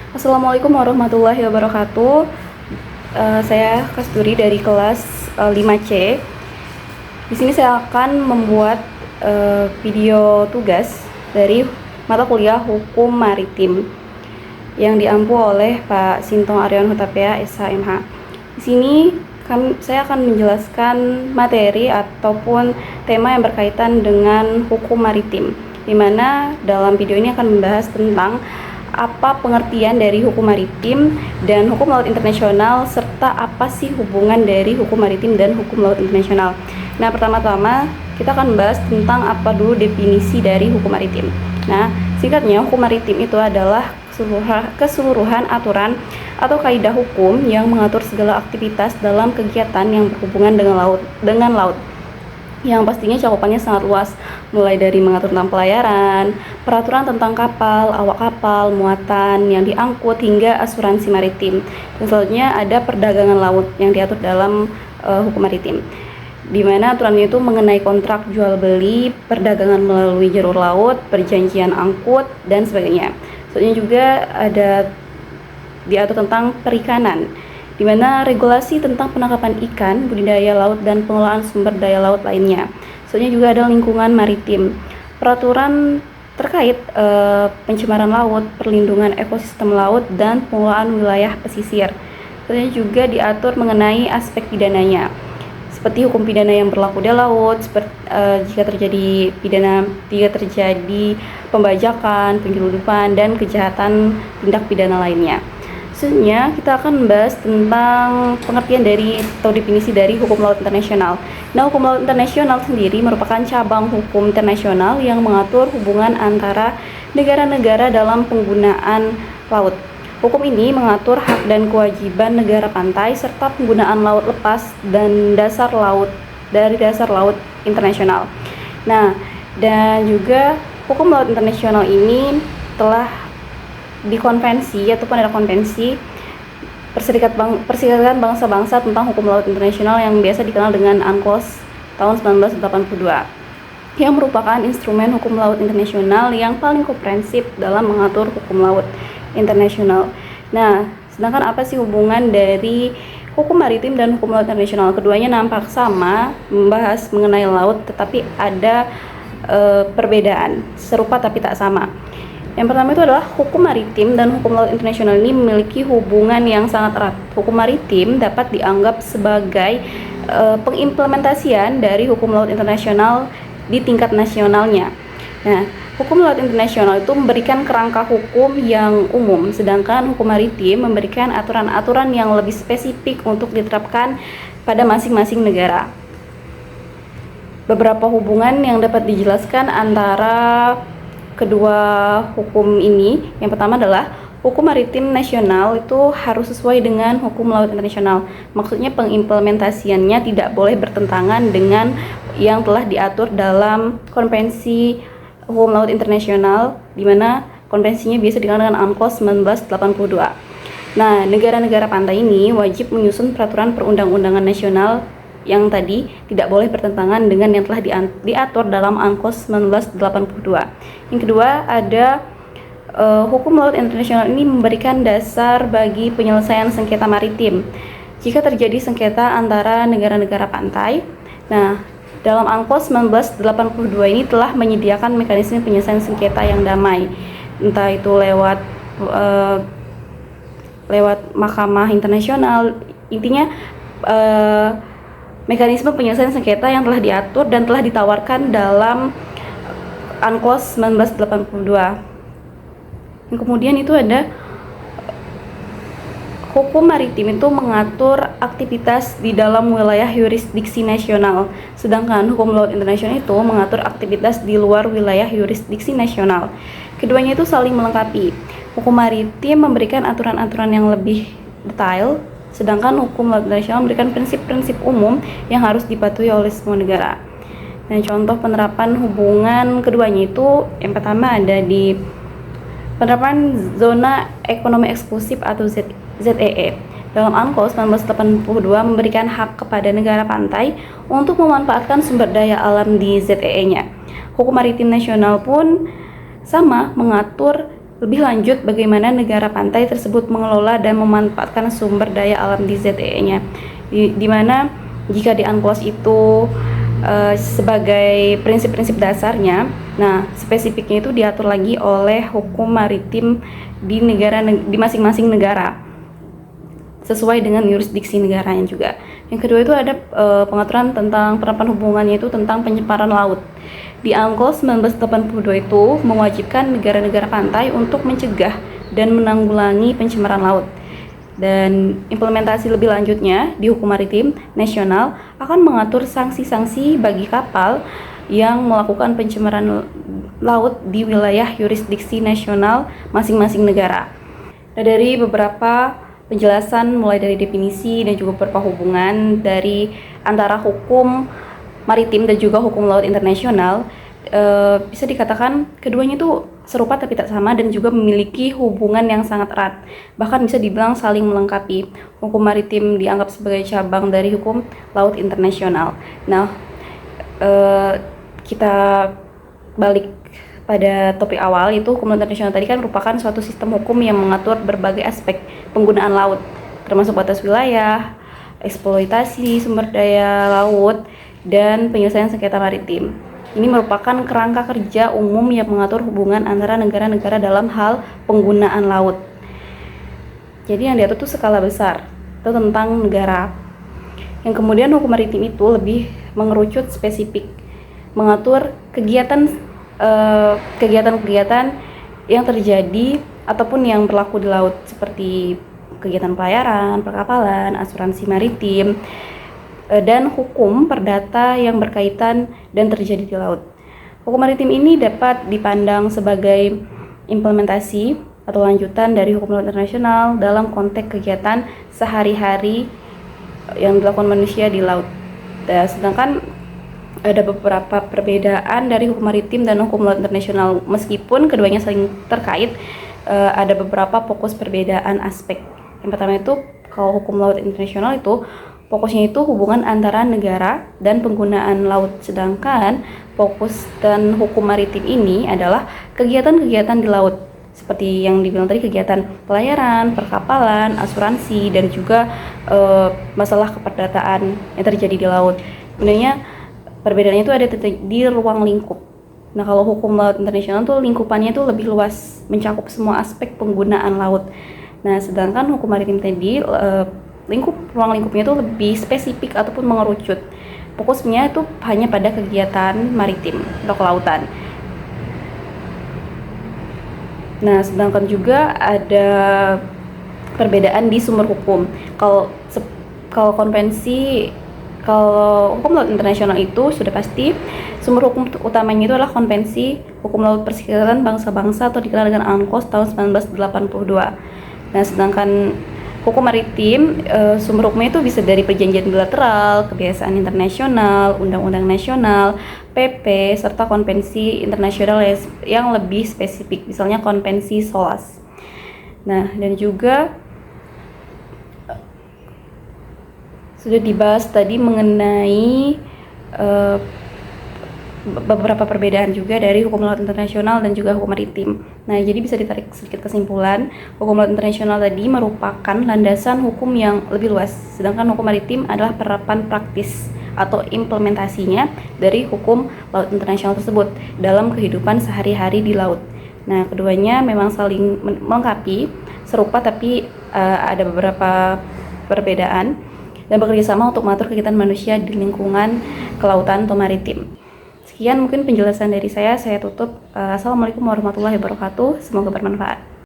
Assalamualaikum warahmatullahi wabarakatuh. Saya Kasturi dari kelas 5C. Di sini saya akan membuat video tugas dari mata kuliah Hukum Maritim yang diampu oleh Pak Sintong Aryon Hutapea, SHMH. Di sini saya akan menjelaskan materi ataupun tema yang berkaitan dengan hukum maritim, di mana dalam video ini akan membahas tentang apa pengertian dari hukum maritim dan hukum laut internasional, serta apa sih hubungan dari hukum maritim dan hukum laut internasional. Nah, pertama-tama kita akan membahas tentang apa dulu definisi dari hukum maritim. Nah, singkatnya, hukum maritim itu adalah keseluruhan aturan atau kaidah hukum yang mengatur segala aktivitas dalam kegiatan yang berhubungan dengan laut. Yang pastinya cakupannya sangat luas, mulai dari mengatur tentang pelayaran, peraturan tentang kapal, awak kapal, muatan yang diangkut, hingga asuransi maritim. Dan selanjutnya ada perdagangan laut yang diatur dalam hukum maritim, di mana aturannya itu mengenai kontrak jual beli, perdagangan melalui jalur laut, perjanjian angkut, dan sebagainya. Selanjutnya juga ada diatur tentang perikanan, di mana regulasi tentang penangkapan ikan, budidaya laut, dan pengelolaan sumber daya laut lainnya. Selanjutnya juga ada lingkungan maritim, peraturan terkait pencemaran laut, perlindungan ekosistem laut, dan pengelolaan wilayah pesisir. Selanjutnya juga diatur mengenai aspek pidananya, seperti hukum pidana yang berlaku di laut, jika terjadi pembajakan, penyeludupan, dan kejahatan tindak pidana lainnya. Selanjutnya kita akan membahas tentang pengertian dari atau definisi dari hukum laut internasional. Nah, hukum laut internasional sendiri merupakan cabang hukum internasional yang mengatur hubungan antara negara-negara dalam penggunaan laut. Hukum ini mengatur hak dan kewajiban negara pantai serta penggunaan laut lepas dan dasar laut internasional. Nah, dan juga hukum laut internasional ini telah dikonvensi ataupun ada konvensi Perserikatan Bangsa-Bangsa tentang Hukum Laut Internasional yang biasa dikenal dengan UNCLOS tahun 1982, yang merupakan instrumen hukum laut internasional yang paling komprehensif dalam mengatur hukum laut internasional. Nah, sedangkan apa sih hubungan dari hukum maritim dan hukum laut internasional? Keduanya nampak sama, membahas mengenai laut, tetapi ada perbedaan, serupa tapi tak sama. Yang pertama itu adalah hukum maritim dan hukum laut internasional ini memiliki hubungan yang sangat erat. Hukum maritim dapat dianggap sebagai pengimplementasian dari hukum laut internasional di tingkat nasionalnya. Nah, hukum laut internasional itu memberikan kerangka hukum yang umum, sedangkan hukum maritim memberikan aturan-aturan yang lebih spesifik untuk diterapkan pada masing-masing negara. Beberapa hubungan yang dapat dijelaskan antara kedua hukum ini, yang pertama adalah hukum maritim nasional itu harus sesuai dengan hukum laut internasional. Maksudnya pengimplementasiannya tidak boleh bertentangan dengan yang telah diatur dalam konvensi hukum laut internasional, di mana konvensinya biasa dikenal dengan UNCLOS 1982. Nah, negara-negara pantai ini wajib menyusun peraturan perundang-undangan nasional yang tadi tidak boleh bertentangan dengan yang telah diatur dalam UNCLOS 1982. Yang kedua, ada hukum laut internasional ini memberikan dasar bagi penyelesaian sengketa maritim jika terjadi sengketa antara negara-negara pantai. Nah, dalam UNCLOS 1982 ini telah menyediakan mekanisme penyelesaian sengketa yang damai, entah itu lewat mahkamah internasional. Intinya mekanisme penyelesaian sengketa yang telah diatur dan telah ditawarkan dalam UNCLOS 1982. Kemudian itu ada hukum maritim itu mengatur aktivitas di dalam wilayah yurisdiksi nasional, sedangkan hukum laut internasional itu mengatur aktivitas di luar wilayah yurisdiksi nasional. Keduanya itu saling melengkapi. Hukum maritim memberikan aturan-aturan yang lebih detail, sedangkan hukum laut internasional memberikan prinsip-prinsip umum yang harus dipatuhi oleh semua negara. Nah, contoh penerapan hubungan keduanya itu, yang pertama ada di penerapan zona ekonomi eksklusif atau ZEE. Dalam UNCLOS 1982 memberikan hak kepada negara pantai untuk memanfaatkan sumber daya alam di ZEE-nya. Hukum maritim nasional pun sama, mengatur Lebih lanjut, bagaimana negara pantai tersebut mengelola dan memanfaatkan sumber daya alam di ZEE-nya, di mana jika di UNCLOS itu sebagai prinsip-prinsip dasarnya, nah spesifiknya itu diatur lagi oleh hukum maritim di masing-masing negara sesuai dengan yurisdiksi negaranya juga. Yang kedua itu ada pengaturan tentang penerapan hubungannya itu tentang pencemaran laut. Di UNCLOS 1982 itu mewajibkan negara-negara pantai untuk mencegah dan menanggulangi pencemaran laut. Dan implementasi lebih lanjutnya di hukum maritim nasional akan mengatur sanksi-sanksi bagi kapal yang melakukan pencemaran laut di wilayah yurisdiksi nasional masing-masing negara. Nah, dari beberapa penjelasan mulai dari definisi dan juga beberapa hubungan dari antara hukum maritim dan juga hukum laut internasional, bisa dikatakan keduanya itu serupa tapi tak sama dan juga memiliki hubungan yang sangat erat, bahkan bisa dibilang saling melengkapi. Hukum maritim dianggap sebagai cabang dari hukum laut internasional. Nah, kita balik pada topik awal, itu hukum laut internasional tadi kan merupakan suatu sistem hukum yang mengatur berbagai aspek penggunaan laut, termasuk batas wilayah, eksploitasi sumber daya laut, dan penyelesaian sengketa maritim. Ini merupakan kerangka kerja umum yang mengatur hubungan antara negara-negara dalam hal penggunaan laut. Jadi yang diatur itu skala besar, itu tentang negara. Yang kemudian hukum maritim itu lebih mengerucut spesifik, mengatur kegiatan yang terjadi ataupun yang berlaku di laut, seperti kegiatan pelayaran, perkapalan, asuransi maritim, dan hukum perdata yang berkaitan dan terjadi di laut. Hukum maritim ini dapat dipandang sebagai implementasi atau lanjutan dari hukum laut internasional dalam konteks kegiatan sehari-hari yang dilakukan manusia di laut. Sedangkan ada beberapa perbedaan dari hukum maritim dan hukum laut internasional, meskipun keduanya saling terkait, ada beberapa fokus perbedaan aspek. Yang pertama itu, kalau hukum laut internasional itu fokusnya itu hubungan antara negara dan penggunaan laut, sedangkan fokus dan hukum maritim ini adalah kegiatan-kegiatan di laut, seperti yang dibilang tadi, kegiatan pelayaran, perkapalan, asuransi, dan juga masalah keperdataan yang terjadi di laut. Sebenarnya perbedaannya itu ada di ruang lingkup. Nah, kalau hukum laut internasional tuh lingkupannya tuh lebih luas, mencakup semua aspek penggunaan laut. Nah, sedangkan hukum maritim tadi ruang lingkupnya itu lebih spesifik ataupun mengerucut. Fokusnya itu hanya pada kegiatan maritim atau kelautan. Nah, sedangkan juga ada perbedaan di sumber hukum. Kalau hukum laut internasional itu sudah pasti sumber hukum utamanya itu adalah Konvensi Hukum Laut Perserikatan Bangsa-Bangsa atau dikenal dengan UNCLOS tahun 1982. Nah, sedangkan hukum maritim, sumber hukumnya itu bisa dari perjanjian bilateral, kebiasaan internasional, undang-undang nasional, PP, serta konvensi internasional yang lebih spesifik, misalnya konvensi SOLAS. Nah, dan juga sudah dibahas tadi mengenai beberapa perbedaan juga dari hukum laut internasional dan juga hukum maritim. Nah, jadi bisa ditarik sedikit kesimpulan, hukum laut internasional tadi merupakan landasan hukum yang lebih luas, sedangkan hukum maritim adalah penerapan praktis atau implementasinya dari hukum laut internasional tersebut dalam kehidupan sehari-hari di laut. Nah, keduanya memang saling melengkapi, serupa tapi ada beberapa perbedaan, dan bekerja sama untuk mengatur kegiatan manusia di lingkungan kelautan atau maritim. Sekian mungkin penjelasan dari saya tutup. Assalamualaikum warahmatullahi wabarakatuh, semoga bermanfaat.